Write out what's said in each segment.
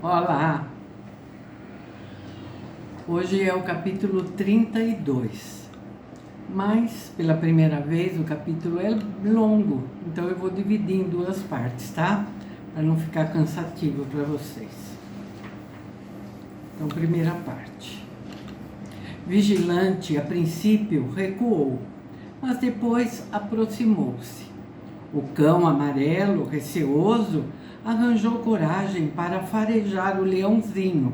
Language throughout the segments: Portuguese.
Olá! Hoje é o capítulo 32, mas pela primeira vez o capítulo é longo, então eu vou dividir em duas partes, tá? Para não ficar cansativo para vocês. Então, primeira parte. Vigilante, a princípio, recuou, mas depois aproximou-se. O cão amarelo, receoso, arranjou coragem para farejar o leãozinho,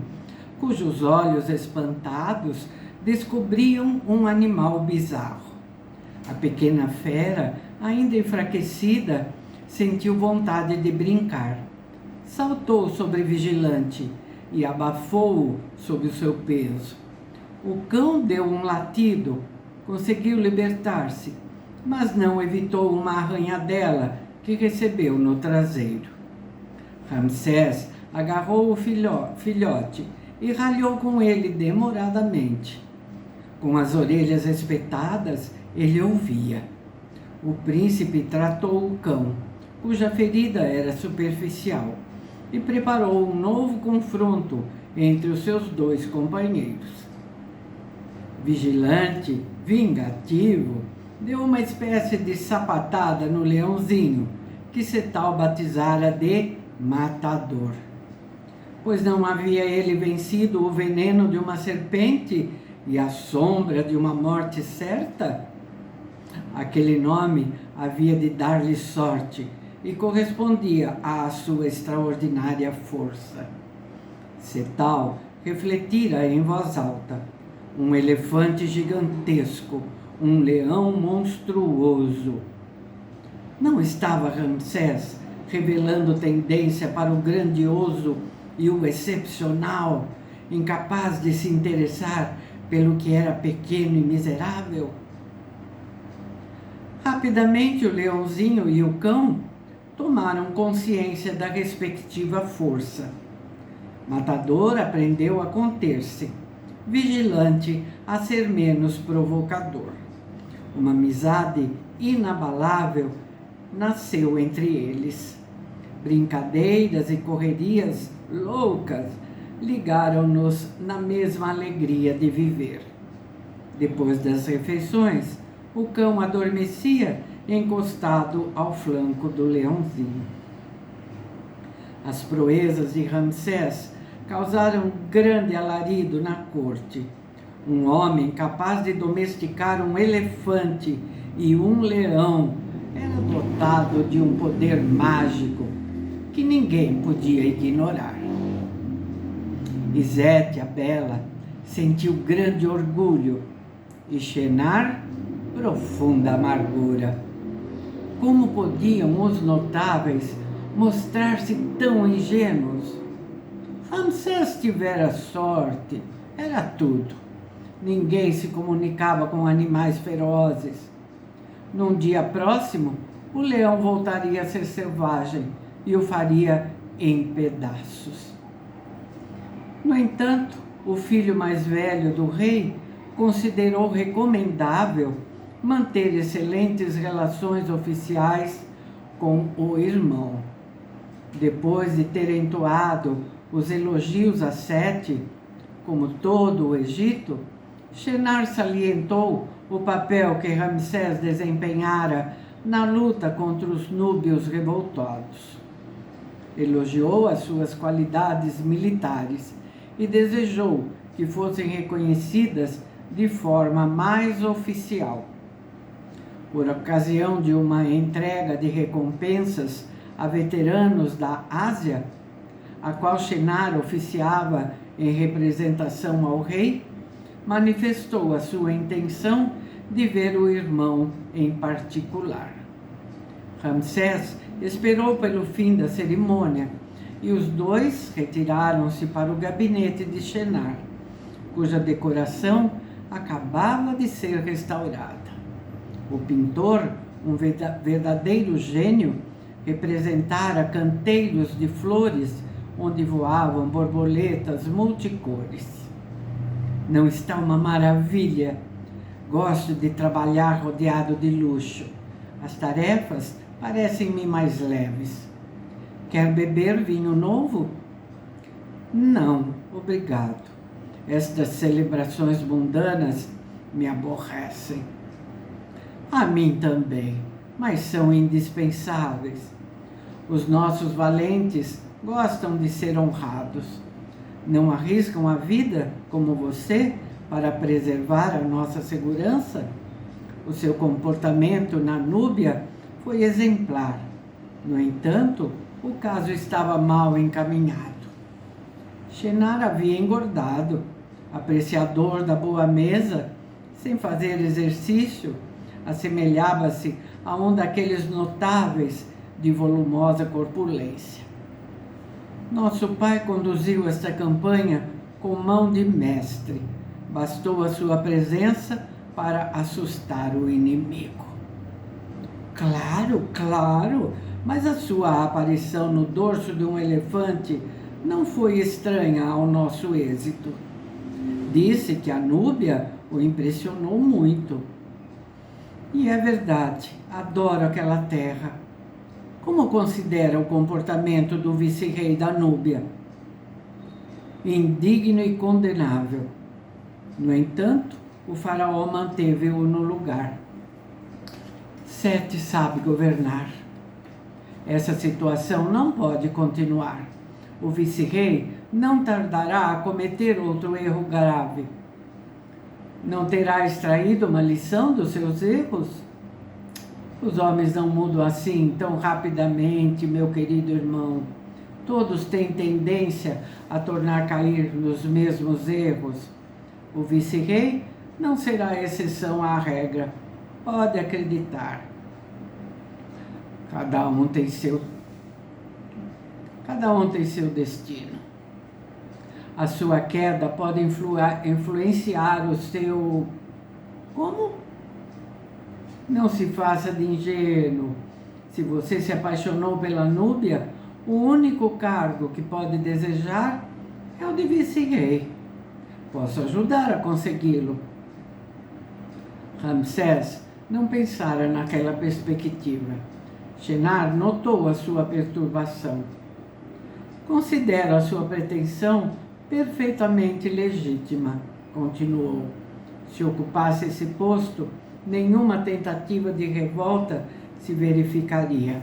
cujos olhos espantados descobriam um animal bizarro. A pequena fera, ainda enfraquecida, sentiu vontade de brincar. Saltou sobre o vigilante e abafou-o sob o seu peso. O cão deu um latido, conseguiu libertar-se, mas não evitou uma arranhadela que recebeu no traseiro. Ramsés agarrou o filhote e ralhou com ele demoradamente. Com as orelhas espetadas, ele ouvia. O príncipe tratou o cão, cuja ferida era superficial, e preparou um novo confronto entre os seus dois companheiros. Vigilante, vingativo, deu uma espécie de sapatada no leãozinho, que Cetal batizara de Matador. Pois não havia ele vencido o veneno de uma serpente e a sombra de uma morte certa? Aquele nome havia de dar-lhe sorte e correspondia à sua extraordinária força. Cetal refletira em voz alta: um elefante gigantesco, um leão monstruoso. Não estava Ramsés revelando tendência para o grandioso e o excepcional, incapaz de se interessar pelo que era pequeno e miserável? Rapidamente o leãozinho e o cão tomaram consciência da respectiva força. Matador aprendeu a conter-se, Vigilante a ser menos provocador. Uma amizade inabalável nasceu entre eles. Brincadeiras e correrias loucas ligaram-nos na mesma alegria de viver. Depois das refeições, o cão adormecia encostado ao flanco do leãozinho. As proezas de Ramsés causaram grande alarido na corte. Um homem capaz de domesticar um elefante e um leão era dotado de um poder mágico que ninguém podia ignorar. Izete, a bela, sentiu grande orgulho e Shenar, profunda amargura. Como podiam os notáveis mostrar-se tão ingênuos? Ramsés tivera sorte, era tudo. Ninguém se comunicava com animais ferozes. Num dia próximo, o leão voltaria a ser selvagem e o faria em pedaços. No entanto, o filho mais velho do rei considerou recomendável manter excelentes relações oficiais com o irmão. Depois de ter entoado os elogios a Sete, como todo o Egito, Shenar salientou o papel que Ramsés desempenhara na luta contra os núbios revoltados. Elogiou as suas qualidades militares e desejou que fossem reconhecidas de forma mais oficial. Por ocasião de uma entrega de recompensas a veteranos da Ásia, a qual Shenar oficiava em representação ao rei, manifestou a sua intenção de ver o irmão em particular. Ramsés esperou pelo fim da cerimônia e os dois retiraram-se para o gabinete de Shenar, cuja decoração acabava de ser restaurada. O pintor, um verdadeiro gênio, representara canteiros de flores onde voavam borboletas multicores. Não está uma maravilha? Gosto de trabalhar rodeado de luxo. As tarefas parecem-me mais leves. Quer beber vinho novo? Não, obrigado. Estas celebrações mundanas me aborrecem. A mim também, mas são indispensáveis. Os nossos valentes gostam de ser honrados. Não arriscam a vida, como você, para preservar a nossa segurança? O seu comportamento na Núbia foi exemplar. No entanto, o caso estava mal encaminhado. Shenar havia engordado, apreciador da boa mesa, sem fazer exercício, assemelhava-se a um daqueles notáveis de volumosa corpulência. Nosso pai conduziu esta campanha com mão de mestre. Bastou a sua presença para assustar o inimigo. Claro, claro, mas a sua aparição no dorso de um elefante não foi estranha ao nosso êxito. Disse que a Núbia o impressionou muito. E é verdade, adoro aquela terra. Como considera o comportamento do vice-rei da Núbia? Indigno e condenável. No entanto, o faraó manteve-o no lugar. Sete sabe governar. Essa situação não pode continuar. O vice-rei não tardará a cometer outro erro grave. Não terá extraído uma lição dos seus erros? Os homens não mudam assim tão rapidamente, meu querido irmão. Todos têm tendência a tornar cair nos mesmos erros. O vice-rei não será exceção à regra. Pode acreditar. Cada um tem seu destino. A sua queda pode influenciar o seu... Como? Não se faça de ingênuo. Se você se apaixonou pela Núbia, o único cargo que pode desejar é o de vice-rei. Posso ajudar a consegui-lo. Ramsés não pensara naquela perspectiva. Shenar notou a sua perturbação. Considero a sua pretensão perfeitamente legítima, continuou. Se ocupasse esse posto, nenhuma tentativa de revolta se verificaria.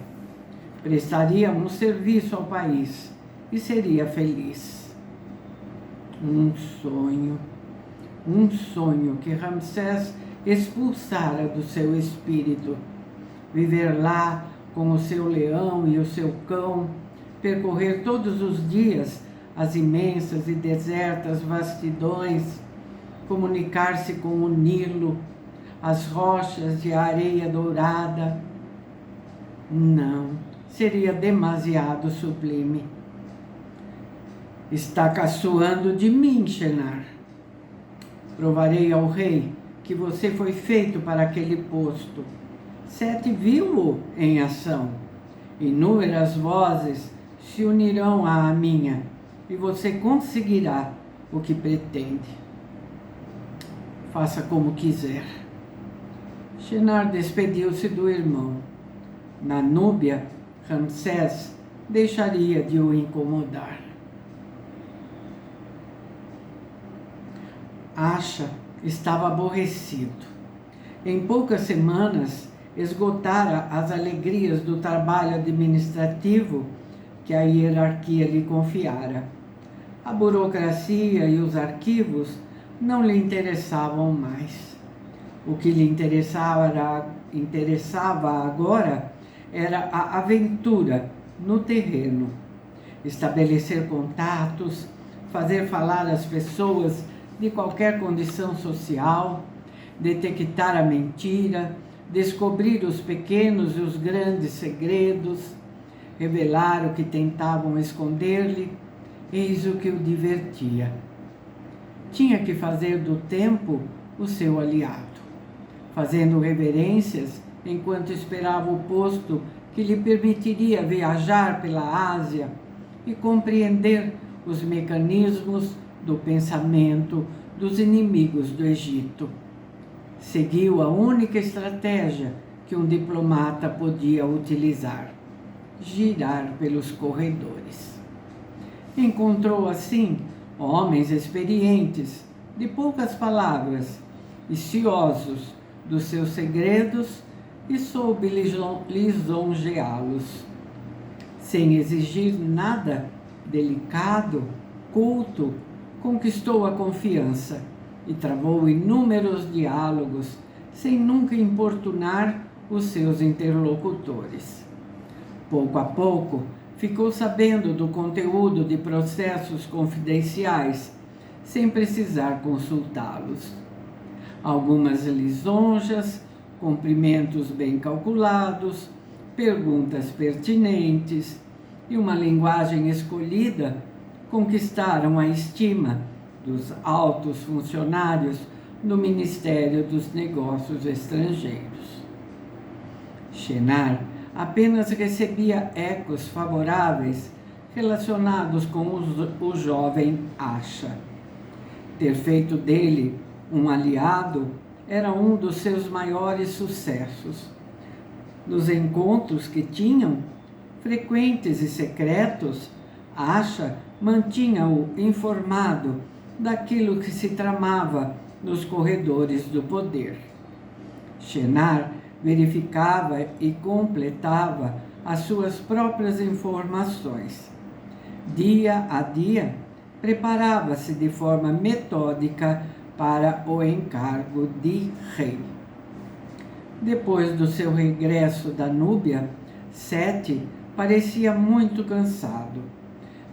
Prestaria um serviço ao país e seria feliz. Um sonho que Ramsés expulsara do seu espírito. Viver lá com o seu leão e o seu cão, percorrer todos os dias as imensas e desertas vastidões, comunicar-se com o Nilo, as rochas e a areia dourada. Não, seria demasiado sublime. Está caçoando de mim, Shenar. Provarei ao rei que você foi feito para aquele posto. Sete viu-o em ação. Inúmeras vozes se unirão à minha e você conseguirá o que pretende. Faça como quiser. Shenar despediu-se do irmão. Na Núbia, Ramsés deixaria de o incomodar. Acha estava aborrecido. Em poucas semanas, esgotara as alegrias do trabalho administrativo que a hierarquia lhe confiara. A burocracia e os arquivos não lhe interessavam mais. O que lhe interessava agora era a aventura no terreno. Estabelecer contatos, fazer falar as pessoas de qualquer condição social, detectar a mentira, descobrir os pequenos e os grandes segredos, revelar o que tentavam esconder-lhe, eis o que o divertia. Tinha que fazer do tempo o seu aliado, fazendo reverências enquanto esperava o posto que lhe permitiria viajar pela Ásia e compreender os mecanismos do pensamento dos inimigos do Egito. Seguiu a única estratégia que um diplomata podia utilizar: girar pelos corredores. Encontrou, assim, homens experientes, de poucas palavras, e ciosos dos seus segredos, e soube lisonjeá-los. Sem exigir nada, delicado, culto, conquistou a confiança e travou inúmeros diálogos, sem nunca importunar os seus interlocutores. Pouco a pouco, ficou sabendo do conteúdo de processos confidenciais, sem precisar consultá-los. Algumas lisonjas, cumprimentos bem calculados, perguntas pertinentes e uma linguagem escolhida conquistaram a estima dos altos funcionários do Ministério dos Negócios Estrangeiros. Chenar apenas recebia ecos favoráveis relacionados com o jovem Acha. Ter feito dele um aliado era um dos seus maiores sucessos. Nos encontros que tinham, frequentes e secretos, Acha mantinha-o informado daquilo que se tramava nos corredores do poder. Chenar verificava e completava as suas próprias informações. Dia a dia, preparava-se de forma metódica para o encargo de rei. Depois do seu regresso da Núbia, Sete parecia muito cansado.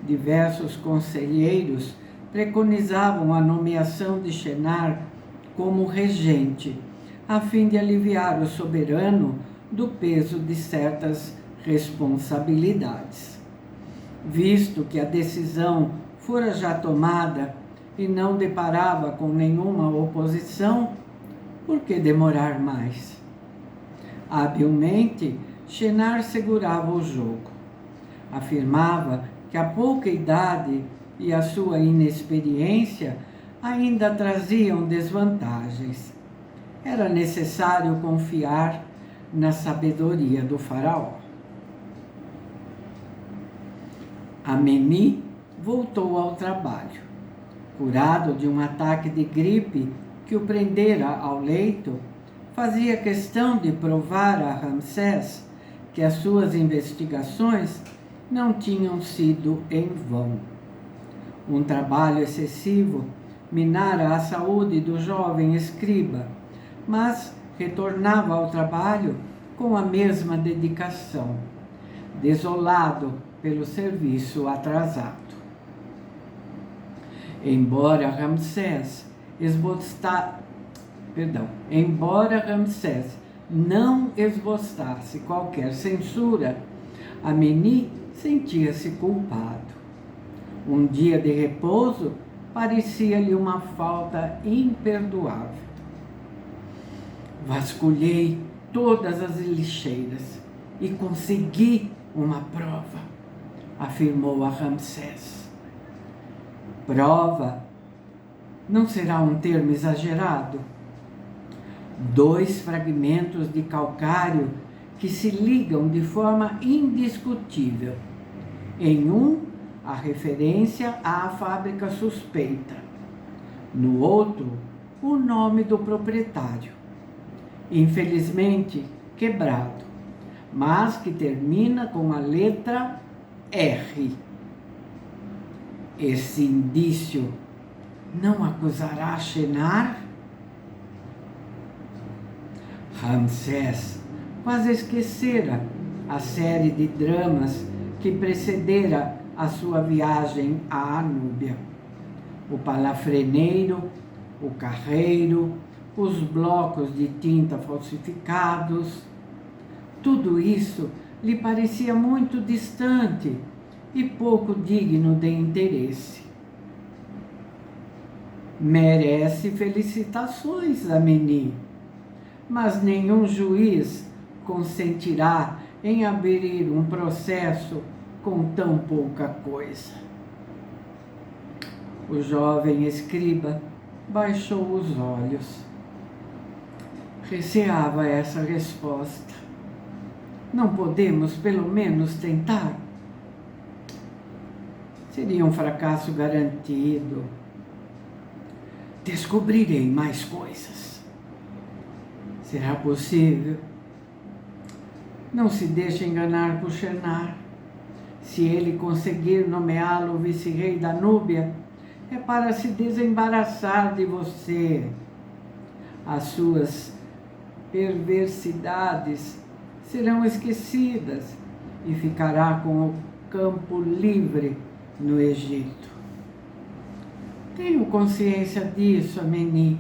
Diversos conselheiros preconizavam a nomeação de Chenar como regente, a fim de aliviar o soberano do peso de certas responsabilidades. Visto que a decisão fora já tomada e não deparava com nenhuma oposição, por que demorar mais? Habilmente, Chenar segurava o jogo. Afirmava que a pouca idade e a sua inexperiência ainda traziam desvantagens. Era necessário confiar na sabedoria do faraó. Ameni voltou ao trabalho. Curado de um ataque de gripe que o prendera ao leito, fazia questão de provar a Ramsés que as suas investigações não tinham sido em vão. Um trabalho excessivo minara a saúde do jovem escriba, mas retornava ao trabalho com a mesma dedicação, desolado pelo serviço atrasado. Embora Ramsés não esboçasse qualquer censura, Ameni sentia-se culpado. Um dia de repouso parecia-lhe uma falta imperdoável. Vasculhei todas as lixeiras e consegui uma prova, afirmou a Ramsés. Prova não será um termo exagerado? 2 fragmentos de calcário que se ligam de forma indiscutível. Em um, a referência à fábrica suspeita. No outro, o nome do proprietário. Infelizmente, quebrado, mas que termina com a letra R. Esse indício não acusará Chenar? Ramsés quase esquecera a série de dramas que precedera a sua viagem à Núbia. O palafreneiro, o carreiro, os blocos de tinta falsificados. Tudo isso lhe parecia muito distante e pouco digno de interesse. Merece felicitações, Ameni, mas nenhum juiz consentirá em abrir um processo com tão pouca coisa. O jovem escriba baixou os olhos. Receava essa resposta. Não podemos, pelo menos, tentar? seria um fracasso garantido. Descobrirei mais coisas. Será possível? Não se deixe enganar por Shenar. Se ele conseguir nomeá-lo vice-rei da Núbia, é para se desembaraçar de você. As suas perversidades serão esquecidas e ficará com o campo livre no Egito. Tenho consciência disso, Ameni,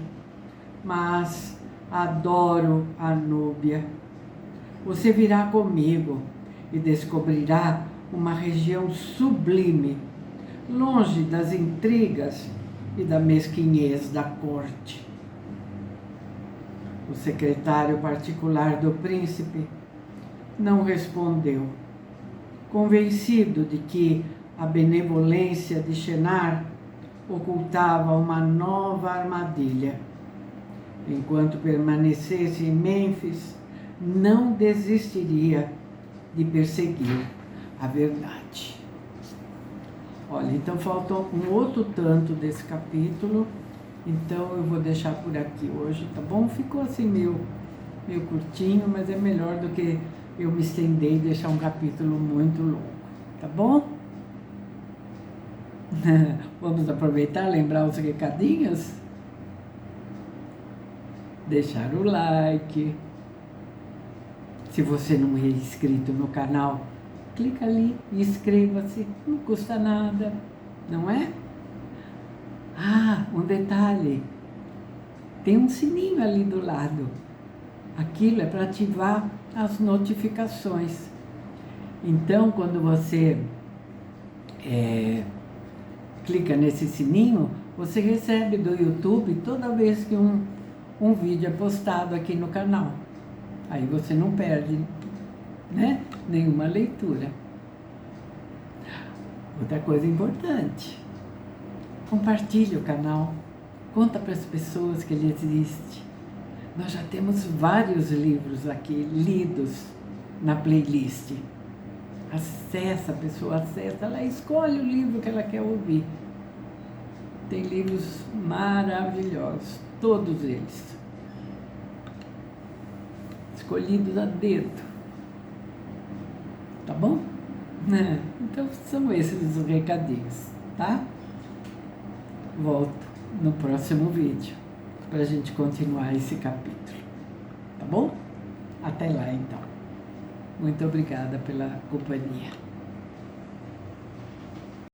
mas adoro a Núbia. Você virá comigo e descobrirá uma região sublime, longe das intrigas e da mesquinhez da corte. O secretário particular do príncipe não respondeu, convencido de que a benevolência de Shenar ocultava uma nova armadilha. Enquanto permanecesse em Mênfis, não desistiria de perseguir a verdade. Olha, então falta um outro tanto desse capítulo, então eu vou deixar por aqui hoje, tá bom? Ficou assim meio curtinho, mas é melhor do que eu me estender e deixar um capítulo muito longo, tá bom? Vamos aproveitar, lembrar os recadinhos? Deixar o like. Se você não é inscrito no canal, clica ali e inscreva-se, não custa nada, não é? Ah, um detalhe, tem um sininho ali do lado, aquilo é para ativar as notificações. Então, quando você clica nesse sininho, você recebe do YouTube toda vez que um vídeo é postado aqui no canal. Aí você não perde, né, nenhuma leitura. Outra coisa importante, compartilhe o canal, conta para as pessoas que ele existe. Nós já temos vários livros aqui lidos na playlist. Acessa, a pessoa acessa, ela escolhe o livro que ela quer ouvir. Tem livros maravilhosos, todos eles. Escolhidos a dedo. Tá bom? Então são esses os recadinhos, tá? Volto no próximo vídeo para a gente continuar esse capítulo. Tá bom? Até lá então. Muito obrigada pela companhia.